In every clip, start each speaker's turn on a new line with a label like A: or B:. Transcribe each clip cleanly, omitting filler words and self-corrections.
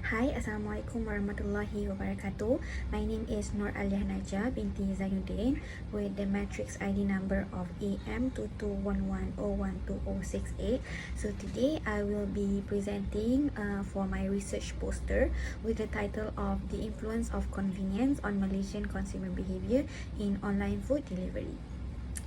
A: Hi, Assalamualaikum warahmatullahi wabarakatuh. My name is Nur Aliah Najiah binti Zainuddin with the matrix ID number of AM2211012068. So today I will be presenting for my research poster with the title of The Influence of Convenience on Malaysian Consumer Behaviour in Online Food Delivery.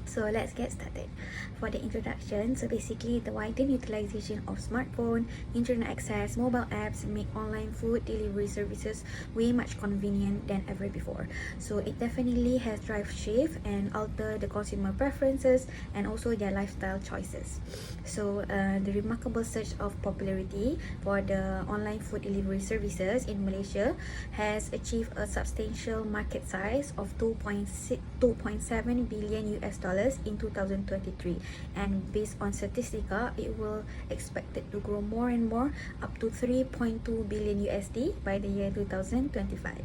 A: So let's get started. For the introduction, so basically the widened utilization of smartphone, internet access, mobile apps make online food delivery services way much convenient than ever before. So it definitely has drive shift and alter the consumer preferences and also their lifestyle choices. So the remarkable surge of popularity for the online food delivery services in Malaysia has achieved a substantial market size of 2.7 billion US dollars in 2023, and based on Statistica, it will expected to grow more and more up to 3.2 billion USD by the year 2025.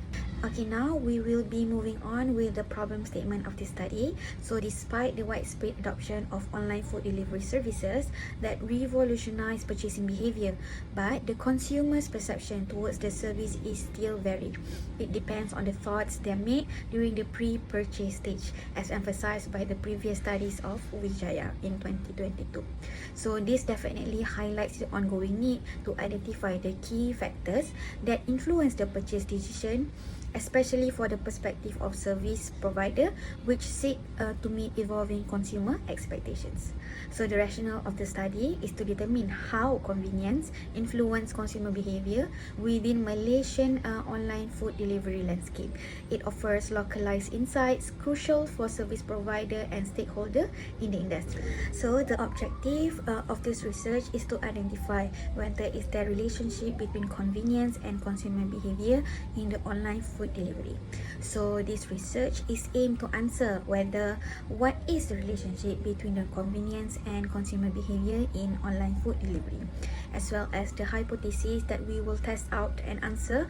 A: Okay, now we will be moving on with the problem statement of this study. So despite the widespread adoption of online food delivery services that revolutionize purchasing behavior, but the consumer's perception towards the service is still varied. It depends on the thoughts they made during the pre-purchase stage, as emphasized by the previous studies of Wijaya in 2022. So this definitely highlights the ongoing need to identify the key factors that influence the purchase decision, especially for the perspective of service provider which seek to meet evolving consumer expectations. So the rationale of the study is to determine how convenience influence consumer behavior within Malaysian online food delivery landscape. It offers localized insights crucial for service provider and stakeholder in the industry. So the objective of this research is to identify whether is there relationship between convenience and consumer behavior in the online food delivery. So this research is aimed to answer whether what is the relationship between the convenience and consumer behavior in online food delivery, as well as the hypothesis that we will test out and answer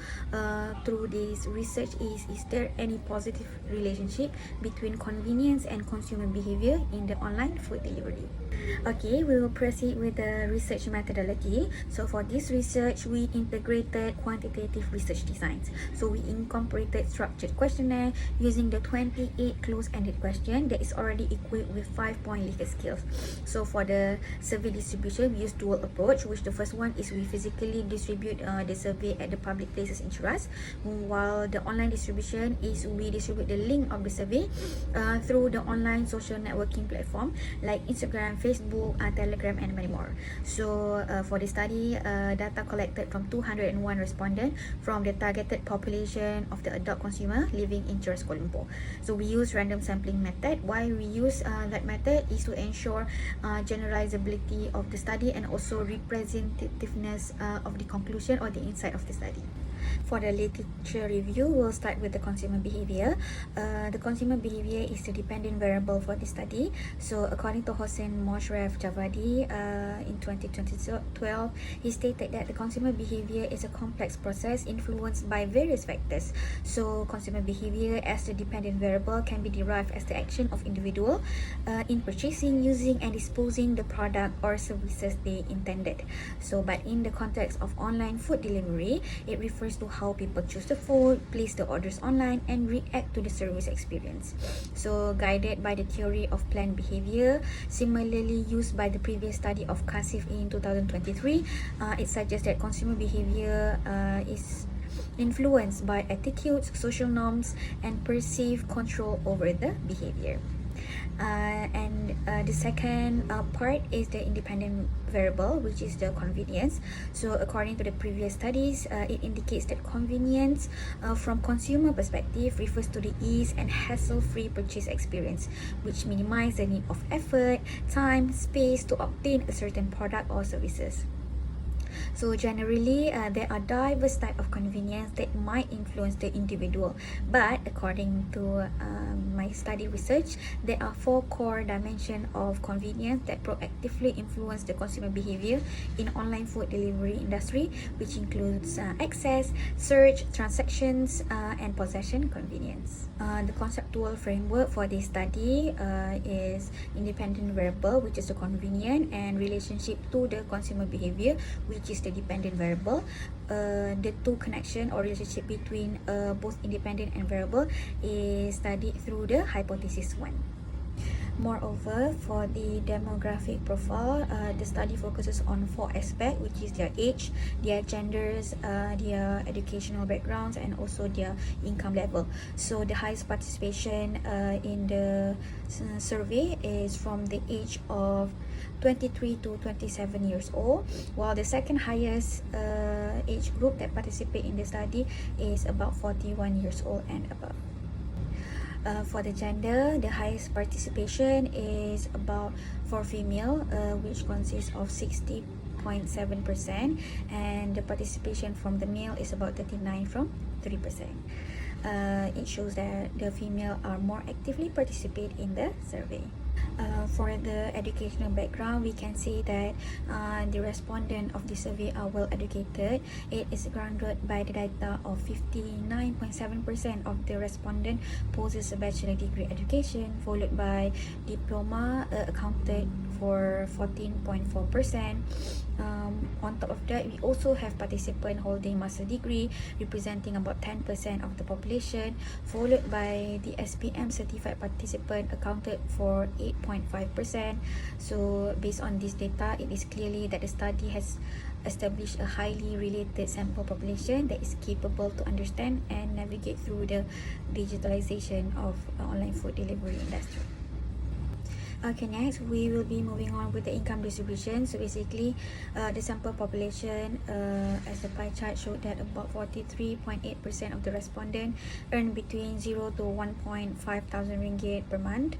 A: through this research is there any positive relationship between convenience and consumer behavior in the online food delivery. Okay, we will proceed with the research methodology. So for this research, we integrated quantitative research designs. So we incorporated structured questionnaire using the 28 close-ended question that is already equipped with 5-point Likert skills. So for the survey distribution, we use dual approach, which the first one is we physically distribute the survey at the public places in Shiraz, while the online distribution is we distribute the link of the survey through the online social networking platform like Instagram, Facebook, Telegram, and many more. So for the study, data collected from 201 respondents from the targeted population of the adult consumer living in Shiraz, Kuala Lumpur. So we use random sampling method. Why we use that method is to ensure generalizability of the study and also representativeness of the conclusion or the insight of the study. For the literature review, we'll start with the consumer behavior. The consumer behavior is the dependent variable for the study. So according to Hossein Moshref Javadi in 2012, he stated that the consumer behavior is a complex process influenced by various factors. So consumer behavior as the dependent variable can be derived as the action of individual in purchasing, using, and disposing the product or services they intended. So but in the context of online food delivery, it refers to how people choose the food, place the orders online, and react to the service experience. So guided by the theory of planned behavior, similarly used by the previous study of Kasif in 2023, it suggests that consumer behavior is influenced by attitudes, social norms, and perceived control over the behavior. And the second part is the independent variable, which is the convenience. So according to the previous studies, it indicates that convenience from consumer perspective refers to the ease and hassle-free purchase experience, which minimize the need of effort, time, space to obtain a certain product or services. So generally, there are diverse types of convenience that might influence the individual. But according to my study research, there are 4 core dimensions of convenience that proactively influence the consumer behavior in online food delivery industry, which includes access, search, transactions, and possession convenience. The conceptual framework for this study is independent variable, which is the convenient, and relationship to the consumer behavior, which is the dependent variable. The two connection or relationship between both independent and variable is studied through the hypothesis 1. Moreover, for the demographic profile, the study focuses on 4 aspects, which is their age, their genders, their educational backgrounds, and also their income level. So the highest participation in the survey is from the age of 23 to 27 years old, while the second highest age group that participate in the study is about 41 years old and above. For the gender, the highest participation is about for female, which consists of 60.7%, and the participation from the male is about 39 from 3%. It shows that the female are more actively participate in the survey. For the educational background, we can see that the respondent of the survey are well educated. It is grounded by the data of 59.7% of the respondent possess a bachelor degree education, followed by diploma accounted for 14.4%. On top of that, we also have participant holding master degree, representing about 10% of the population, followed by the SPM certified participant accounted for 8.5%. So based on this data, it is clearly that the study has established a highly related sample population that is capable to understand and navigate through the digitalization of online food delivery industry. Okay, next we will be moving on with the income distribution. So basically, the sample population, as the pie chart showed, that about 43.8% of the respondent earn between 0 to 1.5 thousand ringgit per month.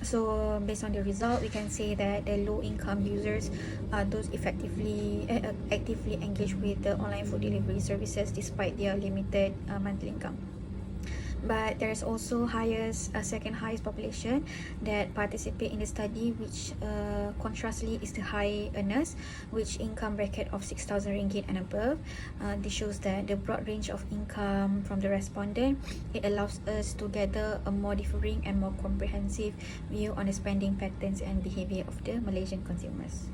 A: So based on the result, we can say that the low income users are those actively engaged with the online food delivery services despite their limited monthly income. But there is also second highest population that participate in the study, which contrastly is the high earners, which income bracket of 6,000 ringgit and above. This shows that the broad range of income from the respondent, it allows us to gather a more differing and more comprehensive view on the spending patterns and behavior of the Malaysian consumers.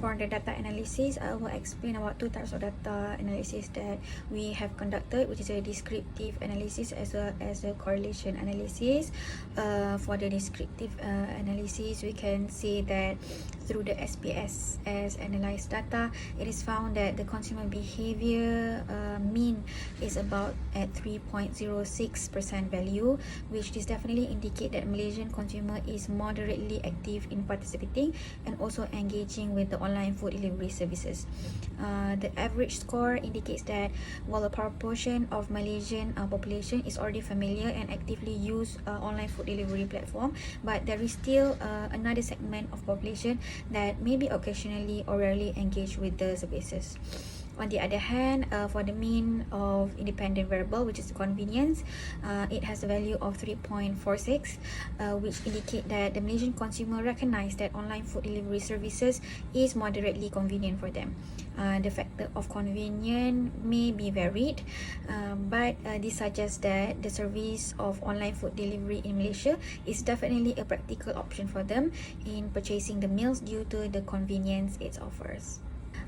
A: For the data analysis, I will explain about two types of data analysis that we have conducted, which is a descriptive analysis as well as a correlation analysis. For the descriptive analysis, we can say that through the SPS as analyzed data, it is found that the consumer behavior mean is about at 3.06% value, which is definitely indicate that Malaysian consumer is moderately active in participating and also engaging with the online food delivery services. The average score indicates that while a proportion of Malaysian population is already familiar and actively use online food delivery platform, but there is still another segment of population that maybe occasionally or rarely engage with the services. On the other hand, for the mean of independent variable, which is convenience, it has a value of 3.46, which indicate that the Malaysian consumer recognize that online food delivery services is moderately convenient for them. The factor of convenience may be varied, but this suggests that the service of online food delivery in Malaysia is definitely a practical option for them in purchasing the meals due to the convenience it offers.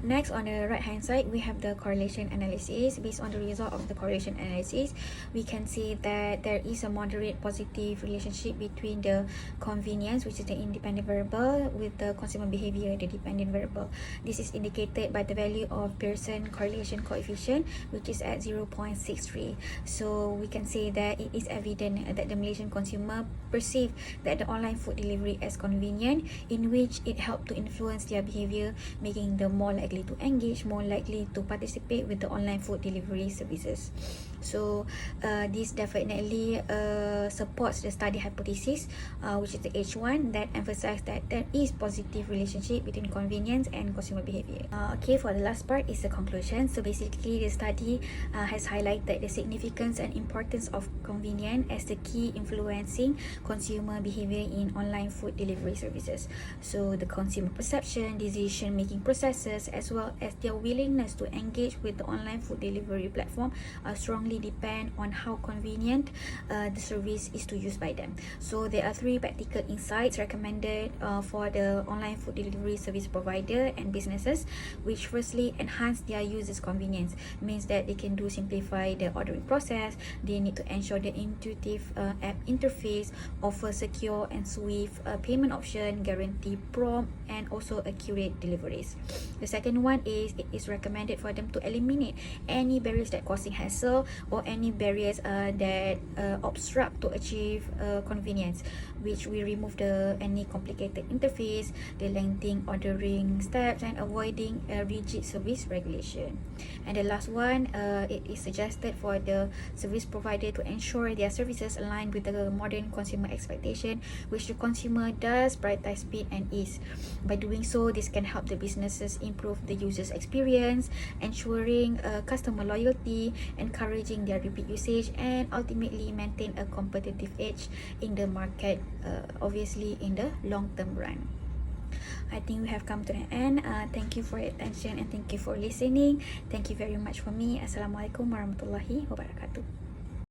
A: Next, on the right hand side, we have the correlation analysis. Based on the result of the correlation analysis, we can see that there is a moderate positive relationship between the convenience, which is the independent variable, with the consumer behavior, the dependent variable. This is indicated by the value of Pearson correlation coefficient, which is at 0.63. So we can say that it is evident that the Malaysian consumer perceive that the online food delivery as convenient, in which it helped to influence their behavior, making them more likely to engage, more likely to participate with the online food delivery services. So this definitely supports the study hypothesis, which is the H1, that emphasizes that there is positive relationship between convenience and consumer behavior. Okay, for the last part is the conclusion. So basically, the study has highlighted the significance and importance of convenience as the key influencing consumer behavior in online food delivery services. So the consumer perception, decision making processes, as well as their willingness to engage with the online food delivery platform strongly depend on how convenient the service is to use by them. So there are 3 practical insights recommended for the online food delivery service provider and businesses, which firstly enhance their users' convenience. Means that they can simplify the ordering process. They need to ensure the intuitive app interface, offer secure and swift payment option, guarantee prompt and also accurate deliveries. The second one is it is recommended for them to eliminate any barriers that causing hassle or any barriers that obstruct to achieve convenience, which will remove any complicated interface, the lengthy ordering steps and avoiding rigid service regulation. And the last one, it is suggested for the service provider to ensure their services align with the modern consumer expectation, which the consumer does prioritize speed and ease. By doing so, this can help the businesses improve the user's experience, ensuring customer loyalty, encouraging their repeat usage, and ultimately maintain a competitive edge in the market, obviously in the long-term run. I think we have come to the end. Thank you for your attention and thank you for listening. Thank you very much for me. Assalamualaikum warahmatullahi wabarakatuh.